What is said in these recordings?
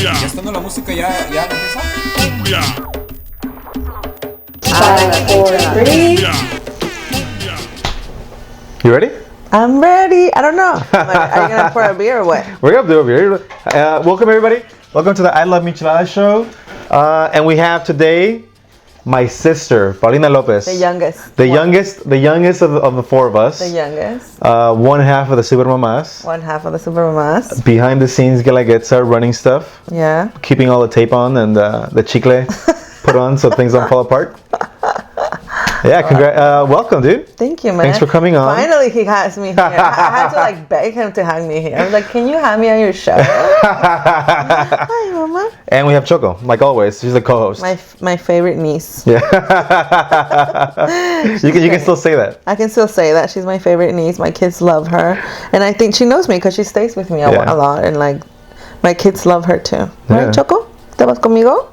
Ya estando la música, ¿ya empieza? 5, 4, 3. You ready? I'm ready. I don't know. Are you gonna pour a beer or what? We're gonna do a beer. Welcome everybody. Welcome to the I Love Micheladas show. And we have today my sister, Paulina Lopez. The youngest. The youngest of the four of us. The youngest. One half of the Super Mamás. One half of the Super Mamás. Behind the scenes, Guelaguetza running stuff. Yeah. Keeping all the tape on and the chicle put on so things don't fall apart. Yeah, welcome, dude. Thank you, man. Thanks for coming on. Finally, he has me here. I had to beg him to have me here. I was like, can you have me on your show? Hi, Mama. And we have Choco, like always. She's the co-host. My favorite niece. Yeah. you can still say that. I can still say that. She's my favorite niece. My kids love her. And I think she knows me because she stays with me a lot. And my kids love her too. Right, Choco? ¿Te vas conmigo?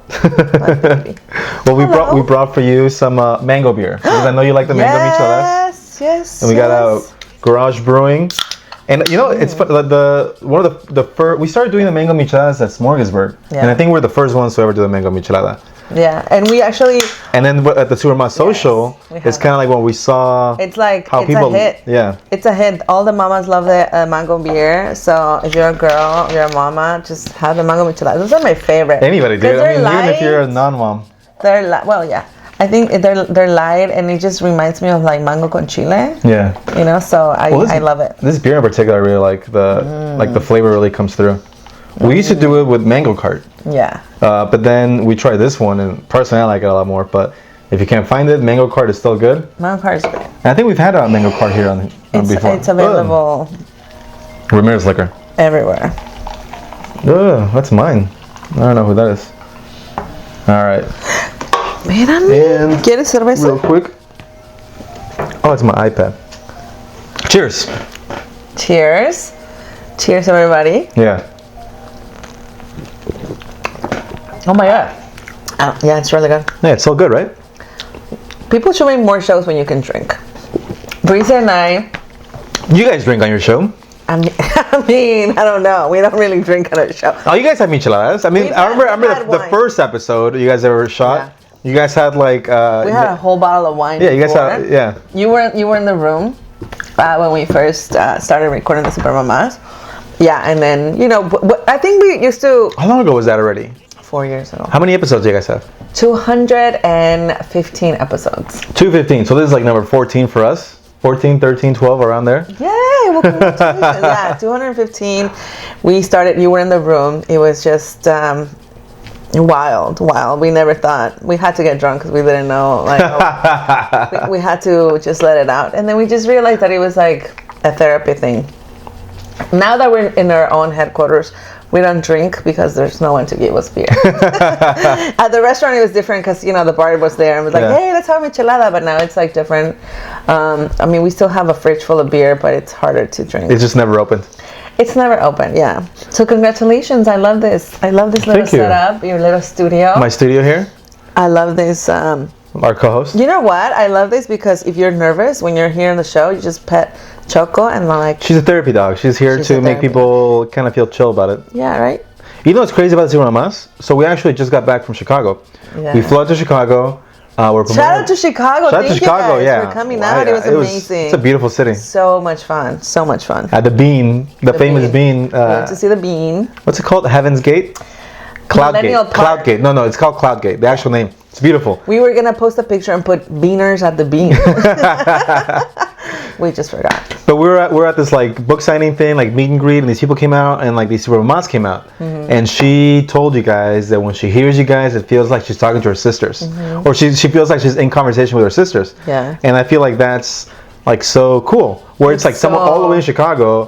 Well, we brought for you some mango beer because I know you like the mango micheladas. Yes. And we got a Garage Brewing, and it's one of the first. We started doing the mango micheladas at Smorgasburg, and I think we're the first ones to ever do the mango michelada. Yeah, and we actually. And then at the Super Mamás social, it's kind of like when we saw. It's like how it's people, a hit. Yeah. It's a hit. All the mamas love the mango beer. So if you're a girl, you're a mama, just have the mango micheladas. Those are my favorite. Anybody, dude. I mean, even if you're a non-mom. They're I think they're light, and it just reminds me of mango con chile. Yeah. So I love it. This beer in particular, I really like the flavor really comes through. We used to do it with Mango Cart. Yeah. But then we tried this one, and personally I like it a lot more. But if you can't find it, Mango Cart is still good. Mango Cart is good. And I think we've had a Mango Cart here on before. It's available. Ramirez Liquor. Everywhere. That's mine. I don't know who that is. All right. Mírame. ¿Quieres cerveza? Real quick. Oh, it's my iPad. Cheers. Cheers. Cheers, everybody. Yeah. Oh my god. Yeah, it's really good. Yeah, it's so good, right? People should make more shows when you can drink. Brisa and I. You guys drink on your show? I mean, I don't know. We don't really drink on our show. Oh, you guys have micheladas. I mean, I remember the first episode you guys ever shot. Yeah. You guys had we had a whole bottle of wine. Yeah, you guys had You were in the room when we first started recording the Super Mamás. Yeah, and then I think we used to. How long ago was that already? 4 years ago. How many episodes do you guys have? 215 episodes. 215. So this is number 14 for us. 14, 13, 12, around there. Yay! Well, congratulations. Yeah, 215. We started. You were in the room. It was just wild. We never thought we had to get drunk because we didn't know. We had to just let it out, and then we just realized that it was like a therapy thing. Now that we're in our own headquarters, we don't drink because there's no one to give us beer. At the restaurant, it was different because the bar was there and was like, "Hey, let's have a michelada." But now it's different. I mean, we still have a fridge full of beer, but it's harder to drink. It's just never opened. It's never open, yeah. So congratulations! I love this. I love this little setup. Your little studio. My studio here. I love this. Our co-host. You know what? I love this because if you're nervous when you're here on the show, you just pet Choco and She's a therapy dog. She's here to make people kind of feel chill about it. Yeah, right. You know what's crazy about the Super Mamás? So we actually just got back from Chicago. Yeah. We flew out to Chicago. Shout out to Chicago. Shout out to Chicago, for coming out. It was amazing. It's a beautiful city. So much fun. So much fun. At the Bean, the famous Bean. We went to see the Bean. What's it called? Heaven's Gate? Cloud Gate. No, it's called Cloud Gate. The actual name. It's beautiful. We were gonna post a picture and put Beaners at the Bean. We just forgot. But we're at this book signing thing, meet and greet, and these people came out, and these Super Mamás came out, and she told you guys that when she hears you guys, it feels like she's talking to her sisters, or she feels like she's in conversation with her sisters. Yeah. And I feel like that's so cool. Where it's someone all the way in Chicago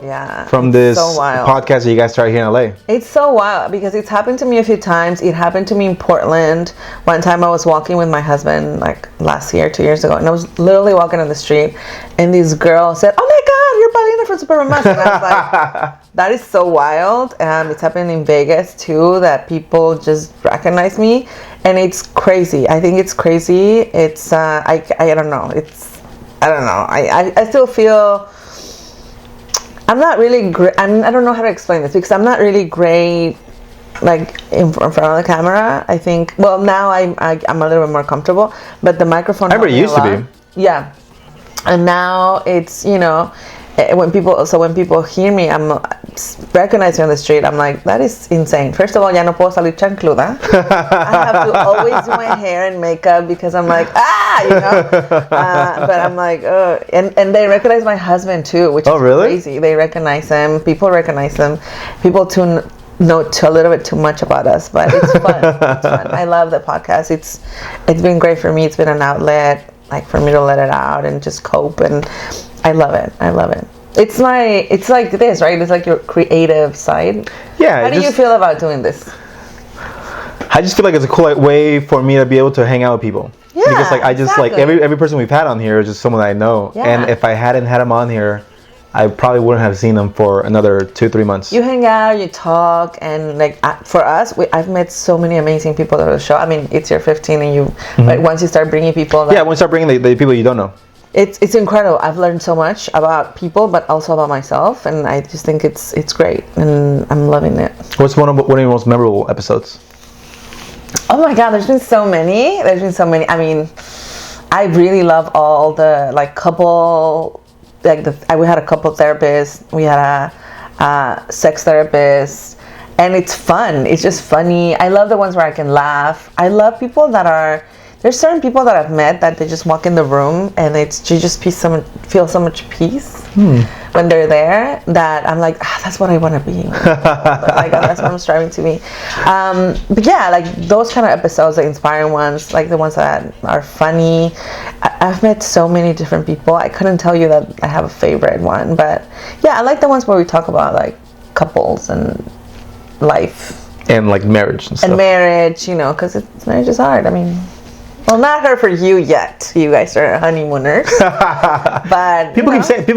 from this podcast that you guys started here in LA. It's so wild because it's happened to me a few times. It happened to me in Portland. One time I was walking with my husband last year, 2 years ago, and I was literally walking on the street and this girl said, "Oh my God, you're Paulina from Super Mamás." And I was like, that is so wild. It's happening in Vegas too, that people just recognize me, and it's crazy. I think it's crazy. It's I don't know. I don't know. I still feel I'm not really great. I don't know how to explain this because I'm not really great like in front of the camera. I think. Well, now I'm a little bit more comfortable, but the microphone. I remember it used to be. Yeah, and now it's when people hear me, I'm recognizing on the street. I'm like, that is insane. First of all, ya no puedo salir chancluda. I have to always do my hair and makeup because I'm like, but I'm like, and they recognize my husband too, which is really? crazy. They recognize him. People recognize him. People know a little bit too much about us, but it's fun. It's fun. I love the podcast. It's been great for me. It's been an outlet, like for me to let it out and just cope, and I love it. It's like this, right? It's like your creative side. Yeah. How do you feel about doing this? I just feel like it's a cool way for me to be able to hang out with people. Yeah, because like I just exactly. like every person we've had on here is just someone that I know. Yeah. And if I hadn't had them on here, I probably wouldn't have seen them for another 2-3 months. You hang out, you talk, and like for us, I've met so many amazing people that are the show. I mean, it's your 15, and you, but once you start bringing people, once you start bringing the people you don't know, it's incredible. I've learned so much about people, but also about myself, and I just think it's great, and I'm loving it. What's one of your most memorable episodes? Oh my God, there's been so many. I mean, I really love all the like couple. We had a couple therapists, we had a sex therapist, and it's fun. It's just funny. I love the ones where I can laugh. I love people there's certain people that I've met that they just walk in the room and you just feel so much peace when they're there that I'm like, that's what I want to be. That's what I'm striving to be. But yeah, like those kind of episodes, the inspiring ones, like the ones that are funny. I've met so many different people. I couldn't tell you that I have a favorite one, but yeah, I like the ones where we talk about like couples and life and like marriage and stuff. And marriage, because marriage is hard. I mean, well, not hard for you yet. You guys are honeymooners, but people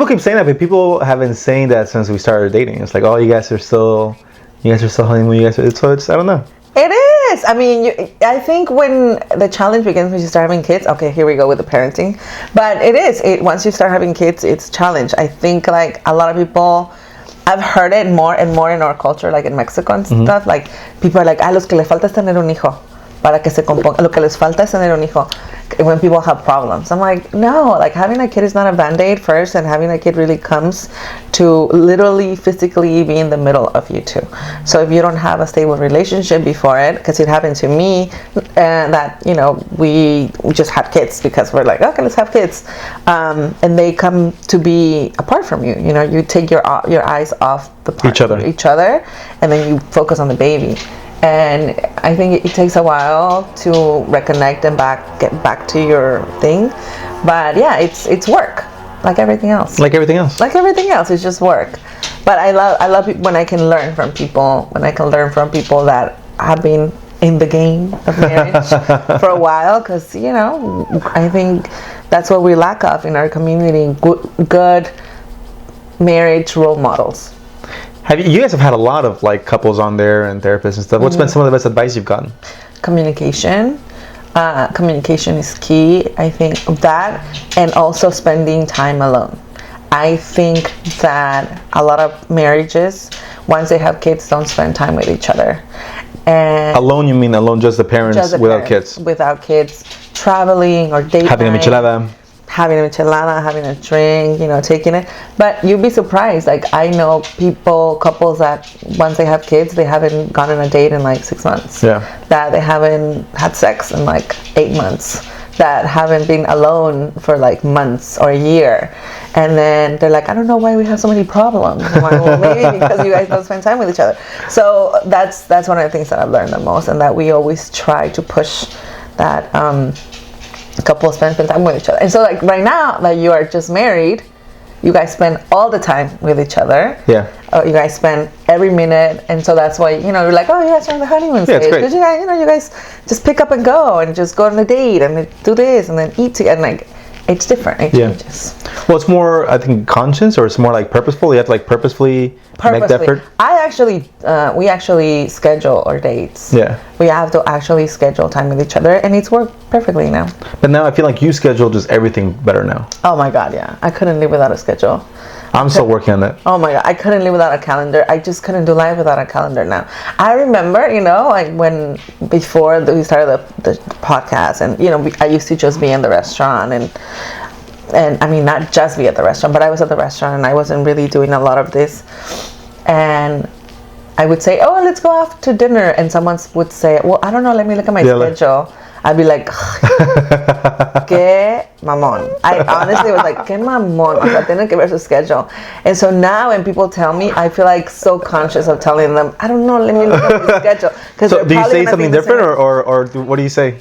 keep saying that, but people have been saying that since we started dating. It's like, oh, you guys are still honeymoon. So it's I don't know. It is. I mean, I think when the challenge begins when you start having kids. Okay, here we go with the parenting. But it is. Once you start having kids, it's a challenge. I think like a lot of people, I've heard it more and more in our culture, like in Mexico and stuff. Like people are like, los que le falta es tener un hijo. Para que se componga. Lo que les falta es tener un hijo. When people have problems, I'm like, no, like having a kid is not a band-aid first, and having a kid really comes to literally physically be in the middle of you two. So if you don't have a stable relationship before it, because it happened to me, that we just had kids because we're like, okay, let's have kids, and they come to be apart from you. You take your eyes off each other, and then you focus on the baby. And I think it takes a while to reconnect and get back to your thing, but yeah, it's work, like everything else. It's just work. But I love when I can learn from people. That have been in the game of marriage for a while, because I think that's what we lack of in our community: good marriage role models. You guys have had a lot of like couples on there and therapists and stuff. What's been some of the best advice you've gotten? Communication. Communication is key. I think that, and also spending time alone. I think that a lot of marriages, once they have kids, don't spend time with each other. And alone, you mean alone, just the parents without kids? Without kids, traveling or dating. Having a michelada, having a drink, taking it. But you'd be surprised. Like I know couples that once they have kids, they haven't gone on a date in like 6 months. Yeah. That they haven't had sex in like 8 months. That haven't been alone for like months or a year. And then they're like, I don't know why we have so many problems. I'm like, well, maybe because you guys don't spend time with each other. So that's one of the things that I've learned the most, and that we always try to push that couples spend time with each other. And so like right now that you are just married, you guys spend all the time with each other. Yeah. You guys spend every minute, and so that's why you're like, oh, you guys are on the honeymoon stage. It's great. Because you guys just pick up and go and just go on a date and do this and then eat together. And like it's different. It changes. Well, it's more, I think, conscious, or it's more like purposeful. You have to like purposefully make the effort. We actually schedule our dates. Yeah. We have to actually schedule time with each other, and it's worked perfectly now. But now I feel like you schedule just everything better now. Oh my God, yeah. I couldn't live without a schedule. I'm still working on that. Oh my God, I couldn't live without a calendar. I just couldn't do life without a calendar now. I remember, like before we started the podcast, and I used to just be in the restaurant, and I mean, not just be at the restaurant, but I was at the restaurant and I wasn't really doing a lot of this. And I would say, oh, let's go out to dinner. And someone would say, well, I don't know, let me look at my schedule. I'd be like, qué mamón. I honestly was like, qué mamón. O sea, tiene que ver su schedule. And so now when people tell me, I feel like so conscious of telling them, I don't know, let me look at my schedule. So do you say something different or what do you say?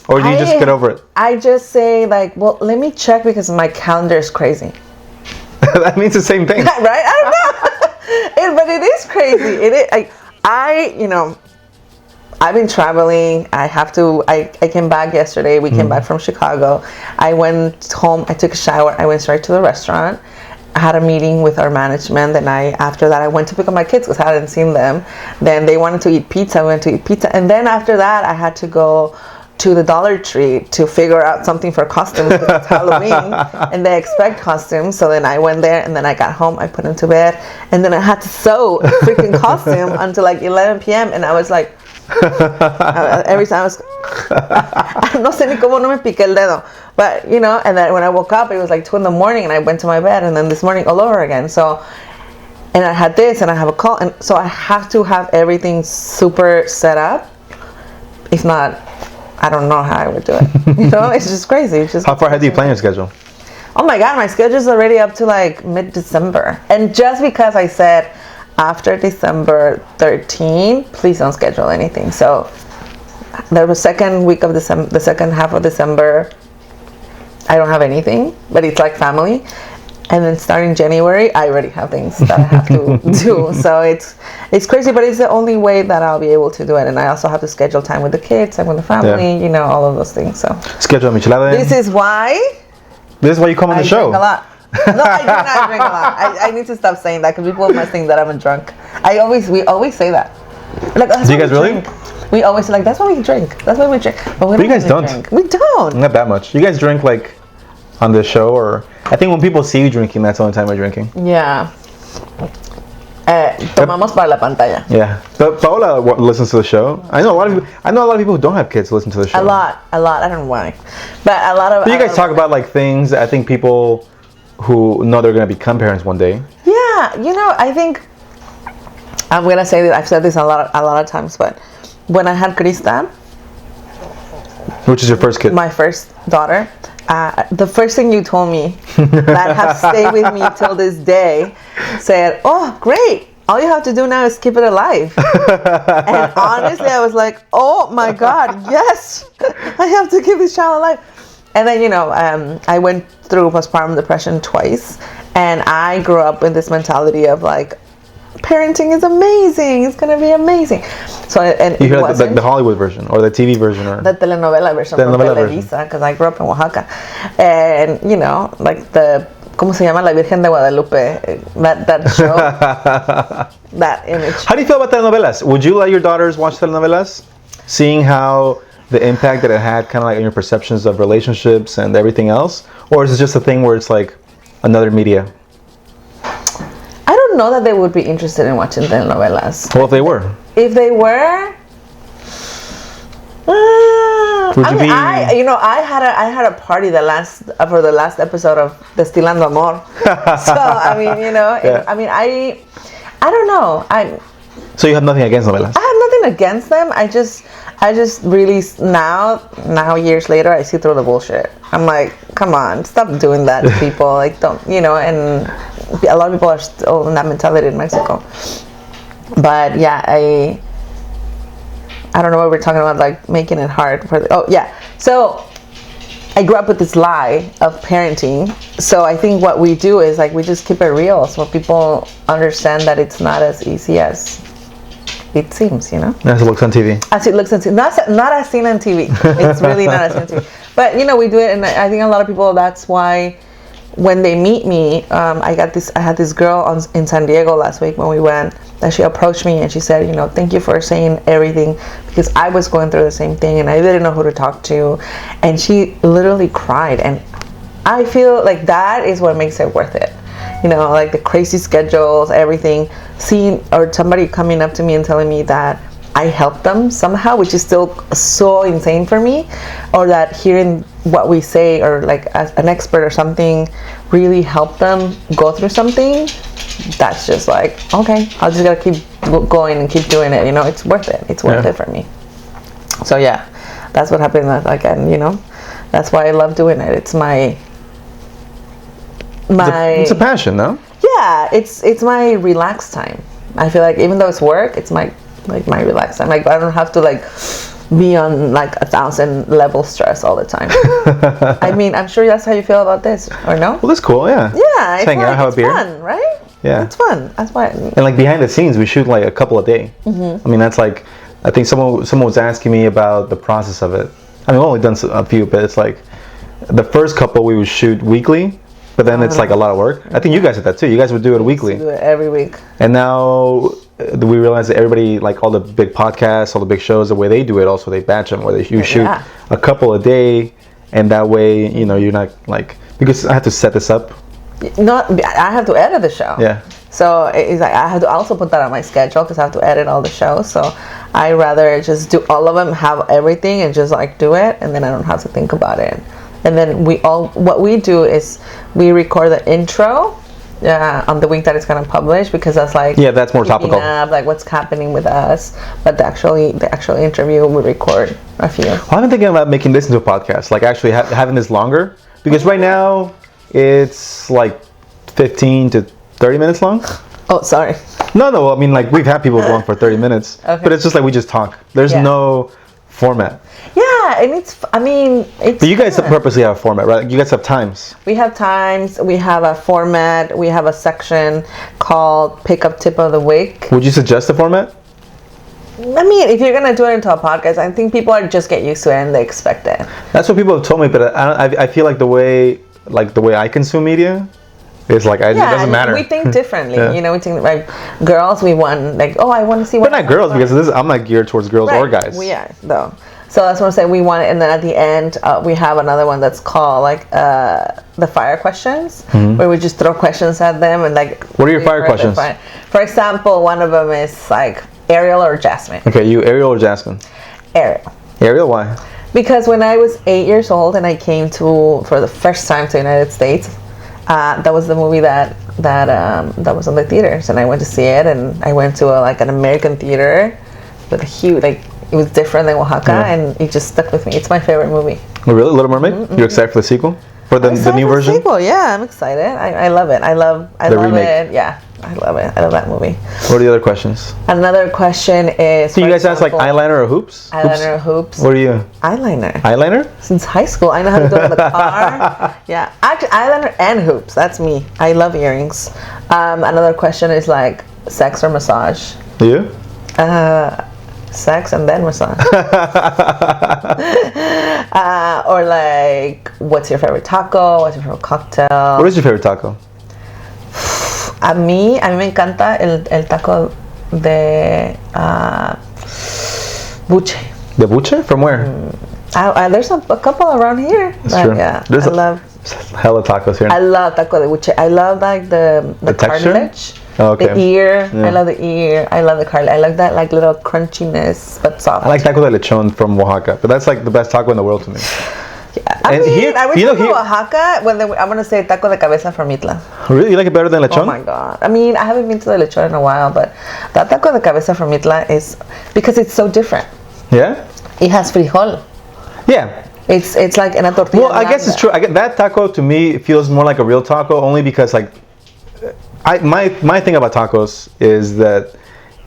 Or do you just get over it? I just say like, well, let me check because my calendar is crazy. That means the same thing. Right? I don't know. But it is crazy. It is. I've been traveling. I came back yesterday. We came back from Chicago. I went home. I took a shower. I went straight to the restaurant. I had a meeting with our management. And after that, I went to pick up my kids because I hadn't seen them. Then they wanted to eat pizza. I went to eat pizza. And then after that, I had to go to the Dollar Tree to figure out something for costumes because it's Halloween and they expect costumes. So then I went there and then I got home, I put him to bed, and then I had to sew a freaking costume until like 11 p.m. and I was like, every time I was, no sé ni cómo no me piqué el dedo. But, and then when I woke up, it was like 2 in the morning and I went to my bed, and then this morning all over again. So, and I had this and I have a call, and so I have to have everything super set up. If not, I don't know how I would do it. It's just crazy. How far ahead do you plan your schedule? Oh my God, my schedule's already up to like mid-December. And just because I said after December 13, please don't schedule anything. So the second week of December, the second half of December, I don't have anything, but it's like family. And then starting January, I already have things that I have to do. So it's crazy, but it's the only way that I'll be able to do it. And I also have to schedule time with the kids and with the family, all of those things. So schedule Michelada. This is why you come on the show. I drink a lot. No, I do not drink a lot. I need to stop saying that because people must think that I'm a drunk. We always say that. Like, do you guys really? We always say like, that's why we drink. That's why we drink. But you guys don't. Drink. We don't. Not that much. You guys drink like on the show, or I think when people see you drinking, that's the only time we're drinking. Yeah. Tomamos para la pantalla. Yeah. But Paola listens to the show. I know a lot of people who don't have kids listen to the show. A lot. I don't know why, but a lot of. But you guys talk about like things that I think people who know they're going to become parents one day. Yeah, I think I'm gonna say that I've said this a lot of times, but when I had Krista, which is your first kid? My first daughter. The first thing you told me that have stayed with me till this day said, oh, great. All you have to do now is keep it alive. And honestly, I was like, oh my God, yes, I have to keep this child alive. And then, I went through postpartum depression twice. And I grew up with this mentality of like, parenting is amazing. It's going to be amazing. So, and you hear the Hollywood version or the TV version or the telenovela version from Televisa, because I grew up in Oaxaca, and like the ¿cómo se llama? La Virgen de Guadalupe, that show, that image. How do you feel about telenovelas? Would you let your daughters watch telenovelas, seeing how the impact that it had kind of like on your perceptions of relationships and everything else, or is it just a thing where it's like another media? I don't know that they would be interested in watching telenovelas. Well, if they were. If they were, I had a party for the last episode of Destilando Amor. So I mean, yeah. I don't know. So you have nothing against novelas? I have nothing against them. I just really now years later, I see through the bullshit. I'm like, come on, stop doing that to people. Like, don't, and a lot of people are still in that mentality in Mexico. But yeah, I don't know what we're talking about, like making it hard for so I grew up with this lie of parenting. So I think what we do is like we just keep it real so people understand that it's not as easy as it seems, As it looks on TV. As it looks on TV. Not as seen on TV. It's really not as seen on TV. But we do it, and I think a lot of people, that's why when they meet me, I had this girl in San Diego last week when we went, that she approached me and she said, thank you for saying everything, because I was going through the same thing and I didn't know who to talk to. And she literally cried. And I feel like that is what makes it worth it. you know, like the crazy schedules, everything, seeing or somebody coming up to me and telling me that I helped them somehow, which is still so insane for me, or that hearing what we say or like as an expert or something really helped them go through something, that's just like, okay, I'll just gotta keep going and keep doing it, you know, it's worth it. It's worth it for me. So yeah, that's what happened. Like, and you know, that's why I love doing it. It's my it's a passion, no? Yeah, it's my relaxed time. I feel like even though it's work, it's my relaxed time. Like I don't have to like be on like 1,000 level stress all the time. I mean, I'm sure that's how you feel about this, or no? Well, that's cool, yeah. Yeah, just hang out, have a beer. Fun, right? Yeah, it's fun. That's why. And like behind the scenes, we shoot like a couple a day. I mean, that's like, I think someone was asking me about the process of it. I mean, we've only done a few, but it's like the first couple we would shoot weekly, but then it's like a lot of work. I think you guys did that too. You guys would do it weekly. We do it every week. And now we realize that everybody, like all the big podcasts, all the big shows, the way they do it, also they batch them, where you shoot a couple a day, and that way, you know, you're not like, because I have to set this up. I have to edit the show. Yeah. So it's like I have to also put that on my schedule because I have to edit all the shows. So I rather just do all of them, have everything, and just like do it, and then I don't have to think about it. And then what we do is we record the intro on the week that it's gonna publish, because that's like that's more topical. Like what's happening with us. But the actual interview we record a few. Well, I've been thinking about making this into a podcast, like actually having this longer, because right now it's like 15 to 30 minutes long. Oh, sorry. No, I mean, like we've had people going for 30 minutes, but it's just like we just talk. There's no format. Yeah, and it's But you guys purposely have a format, right? You guys have times. We have times, we have a format, we have a section called Pickup Tip of the Week. Would you suggest a format? I mean, if you're going to do it into a podcast, I think people are just get used to it and they expect it. That's what people have told me, but I feel like the way I consume media, it's like it doesn't matter. We think differently. You know, we think like girls. We want like, oh, I want to see. But not girls, because I'm not geared towards girls or guys. We are though. So that's what I'm saying. We want it, and then at the end, we have another one that's called like the fire questions, where we just throw questions at them and like. What are your fire questions? For example, one of them is like Ariel or Jasmine. Okay, you Ariel or Jasmine? Ariel. Ariel, why? Because when I was 8 years old and I came for the first time to the United States. That was the movie that was on the theaters, and I went to see it, and I went to an American theater with a huge, like, it was different than Oaxaca, and it just stuck with me. It's my favorite movie. Oh, really? Little Mermaid? You're excited for the sequel? For the new version? Sequel, yeah, I'm excited. I love it. I love remake. it. Yeah, I love it. I love that movie. What are the other questions? Another question is. So you guys ask like eyeliner or hoops? Eyeliner or hoops. What are you? Eyeliner. Eyeliner? Since high school, I know how to do it in the car. Yeah, actually, eyeliner and hoops. That's me. I love earrings. Another question is like sex or massage. You? Sex and then massage. Or like, what's your favorite taco? What's your favorite cocktail? What is your favorite taco? A mí me encanta el taco de buche. The buche? From where? There's a couple around here. That's true. Yeah, there's I love hella tacos here. I love taco de buche. I love like the cartilage. Oh, okay. The ear. Yeah. I love the ear. I love the cartilage. I like that like little crunchiness but soft. I like taco de lechon from Oaxaca, but that's like the best taco in the world to me. Yeah. I wish Oaxaca, I'm going to say taco de cabeza from Mitla. Really? You like it better than lechon? Oh my God. I mean, I haven't been to the lechon in a while, but that taco de cabeza from Mitla is, because it's so different. Yeah? It has frijol. Yeah. It's like in a tortilla. Well, I guess it's true. That taco to me feels more like a real taco, only because like, my thing about tacos is that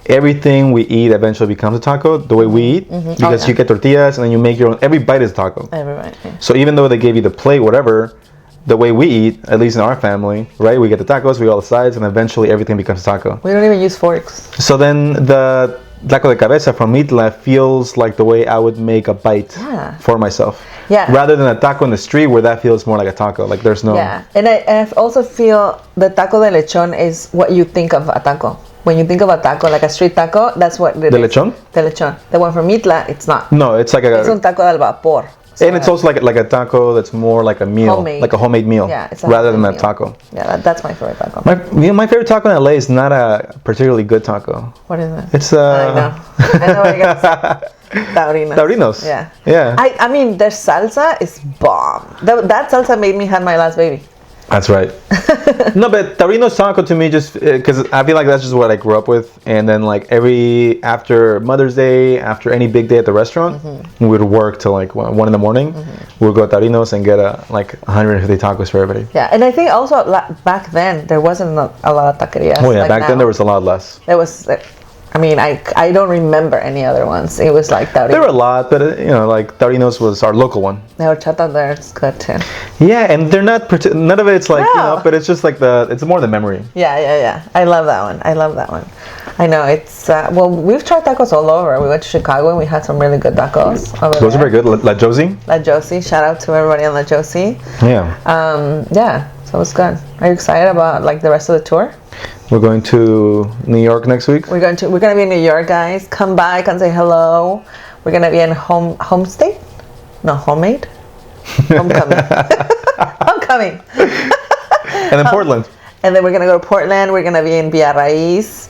everything we eat eventually becomes a taco, the way we eat, because you get tortillas and then you make your own. Every bite is a taco. Every bite. Yeah. So even though they gave you the plate, whatever, the way we eat, at least in our family, right? We get the tacos, we get all the sides, and eventually everything becomes a taco. We don't even use forks. So then the taco de cabeza from Mitla feels like the way I would make a bite for myself. Yeah. Rather than a taco in the street where that feels more like a taco. Like there's no... Yeah. And I also feel the taco de lechon is what you think of a taco. When you think of a taco, like a street taco, that's what it is. lechon? The lechon. The one from Mitla, it's not. No, it's like It's un taco del vapor. So and it's also like a taco that's more like a meal, Homemade. like a homemade meal, Yeah, it's a rather than a homemade meal. taco. Yeah, that's my favorite taco. My favorite taco in LA is not a particularly good taco. What is it? It's I know what you're gonna say. Taurinos. Taurinos. Yeah. Yeah. I mean, their salsa is bomb. That salsa made me have my last baby. That's right. No, but Taurinos taco to me just because I feel like that's just what I grew up with, and then like after Mother's Day, after any big day at the restaurant, we would work till like 1 in the morning. We would go to Taurinos and get like 150 tacos for everybody. Yeah, and I think also back then there wasn't a lot of taquerias. Oh yeah, like back then now. there was a lot less. There was. I mean, I don't remember any other ones. It was like Taurinos. There were a lot, but like Taurinos was our local one. The horchata there is good too. Yeah, and they're not none of it's like No. but it's just like it's more the memory. Yeah. I love that one. I know it's well, we've tried tacos all over. We went to Chicago and we had some really good tacos over Those there. are very good. La Josie. La Josie, shout out to everybody on La Josie. Yeah. Yeah, so it was good. Are you excited about like the rest of the tour? We're going to New York next week. We're gonna be in New York, guys. Come by, come say hello. We're gonna be in homemade. Homecoming. Homecoming. And then Portland. And then we're gonna go to Portland. We're gonna be in Villa Raiz.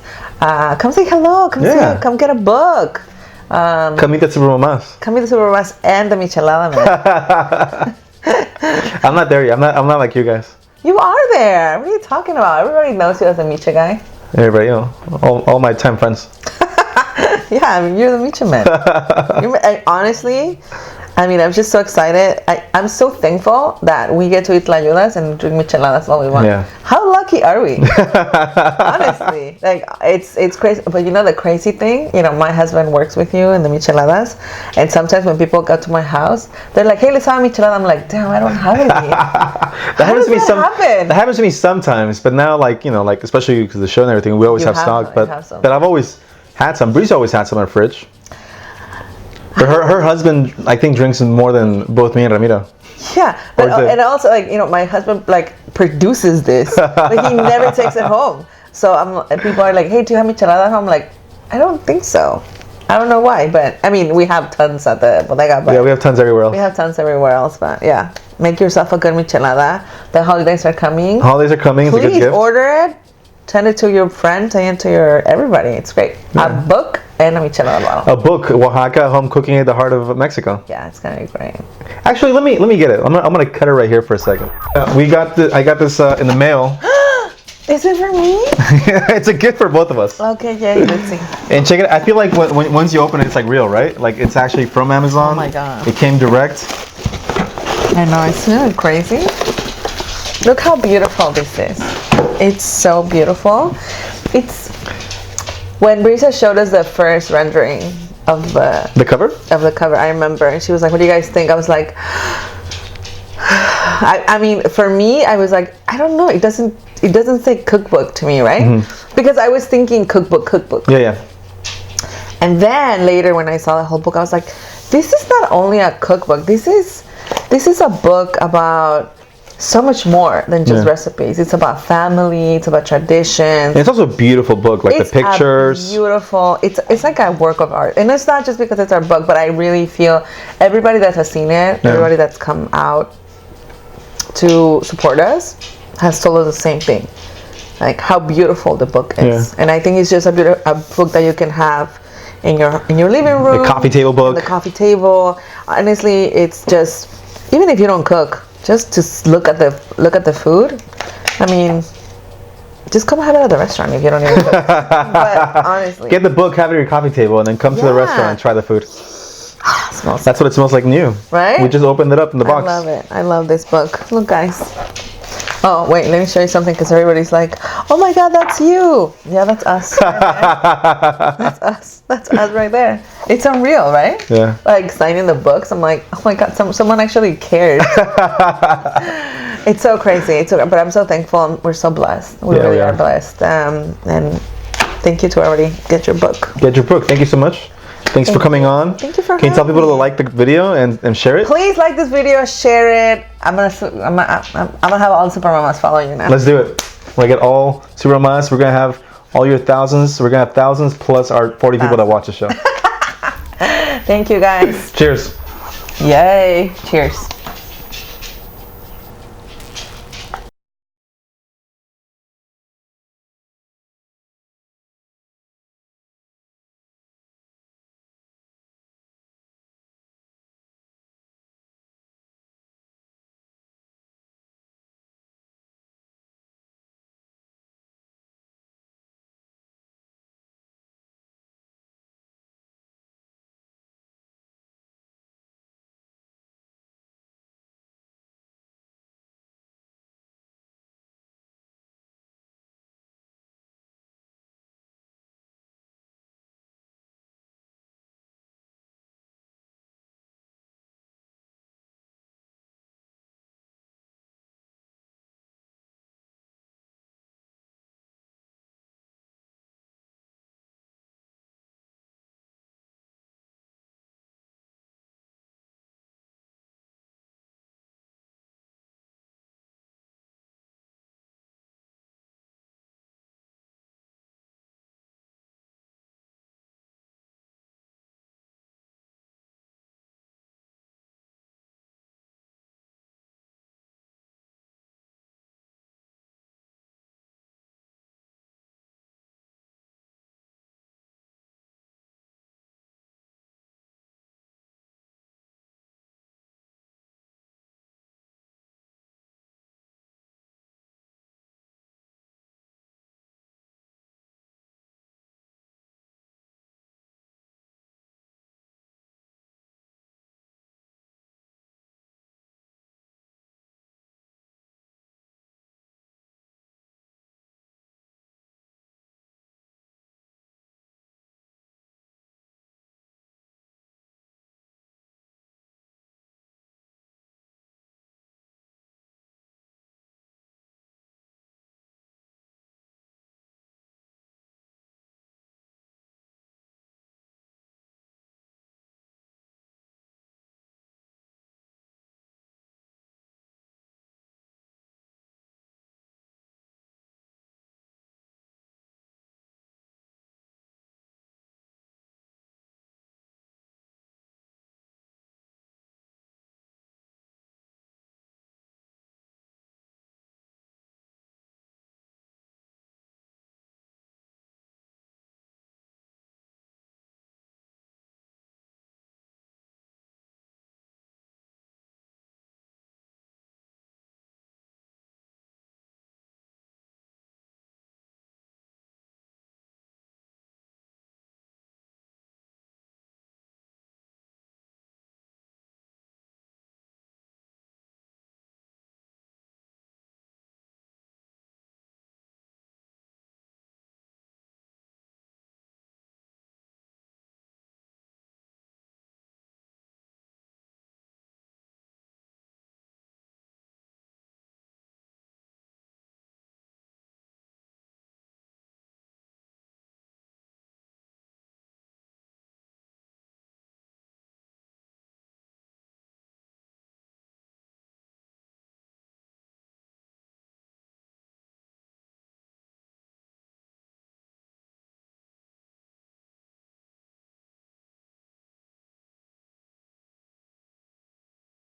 Come say hello. Come get a book. Come meet the Super Mamás. Come meet the Super Mamás and the Michelada man. I'm not there yet. I'm not like you guys. You are there. What are you talking about? Everybody knows you as a Micha guy. Everybody, all my time friends. Yeah, I mean, you're the Micha man. Honestly, I mean, I'm just so excited. I'm so thankful that we get to eat tlayudas and drink micheladas all we want. Yeah. How lucky are we? Honestly, like it's crazy. But you know the crazy thing, my husband works with you in the micheladas, and sometimes when people go to my house, they're like, "Hey, let's have a michelada." I'm like, "Damn, I don't have any." That happens to me sometimes, but now like especially because of the show and everything, we always have stock. But I've always had some. Bree's always had some in her fridge. But her husband, I think, drinks more than both me and Ramiro. Yeah, but and also my husband produces this, but he never takes it home. So people are like, "Hey, do you have michelada at home?" I'm like, I don't think so. I don't know why, but I mean, we have tons at the bodega. But yeah, we have tons everywhere else. But yeah, make yourself a good michelada. The holidays are coming. Please, it's a good gift. Order it. Send it to your friends. Send it to everybody. It's great. Yeah. A book and a michelada bottle. A book, Oaxaca, home cooking at the heart of Mexico. Yeah, it's gonna be great. Actually, let me get it. I'm gonna cut it right here for a second. I got this in the mail. Is it for me? It's a gift for both of us. Okay, yeah, let's see. And check it. I feel like once you open it, it's like real, right? Like it's actually from Amazon. Oh my god! It came direct. I know, isn't it crazy? Look how beautiful this is. It's so beautiful. It's when Brisa showed us the first rendering of the cover. I remember, and she was like, "What do you guys think?" I was like, I mean, for me, I was like, I don't know. It doesn't say cookbook to me, right? Mm-hmm. Because I was thinking cookbook. Yeah. And then later, when I saw the whole book, I was like, this is not only a cookbook. This is a book about so much more than just recipes. It's about family. It's about traditions. And it's also a beautiful book, like the pictures. Beautiful. It's like a work of art, and it's not just because it's our book, but I really feel everybody that has seen it, everybody that's come out to support us, has told us the same thing, like how beautiful the book is. And I think it's just a book that you can have in your living room, the coffee table book. The coffee table. Honestly, it's just, even if you don't cook, just to look at the food. I mean, just come have it at the restaurant if you don't even cook. But honestly, get the book, have it at your coffee table, and then come to the restaurant and try the food. That's what it smells like new. Right? We just opened it up in the box. I love it. I love this book. Look, guys. Oh, wait, let me show you something, because everybody's like, "Oh my God, that's you." Yeah, that's us. Right there. That's us. That's us right there. It's unreal, right? Yeah. Like signing the books. I'm like, oh my God, someone actually cares. It's so crazy. But I'm so thankful. We're so blessed. We really are blessed. And thank you to everybody. Get your book. Get your book. Thank you so much. Thanks for coming on. Thank you for Can you tell people to like the video and share it? Please like this video, share it. I'm gonna have all Super Mamás follow you now. Let's do it. We're gonna get all Super Mamás. We're gonna have all your thousands. We're gonna have thousands plus our 40 people that watch the show. Thank you, guys. Cheers. Yay! Cheers.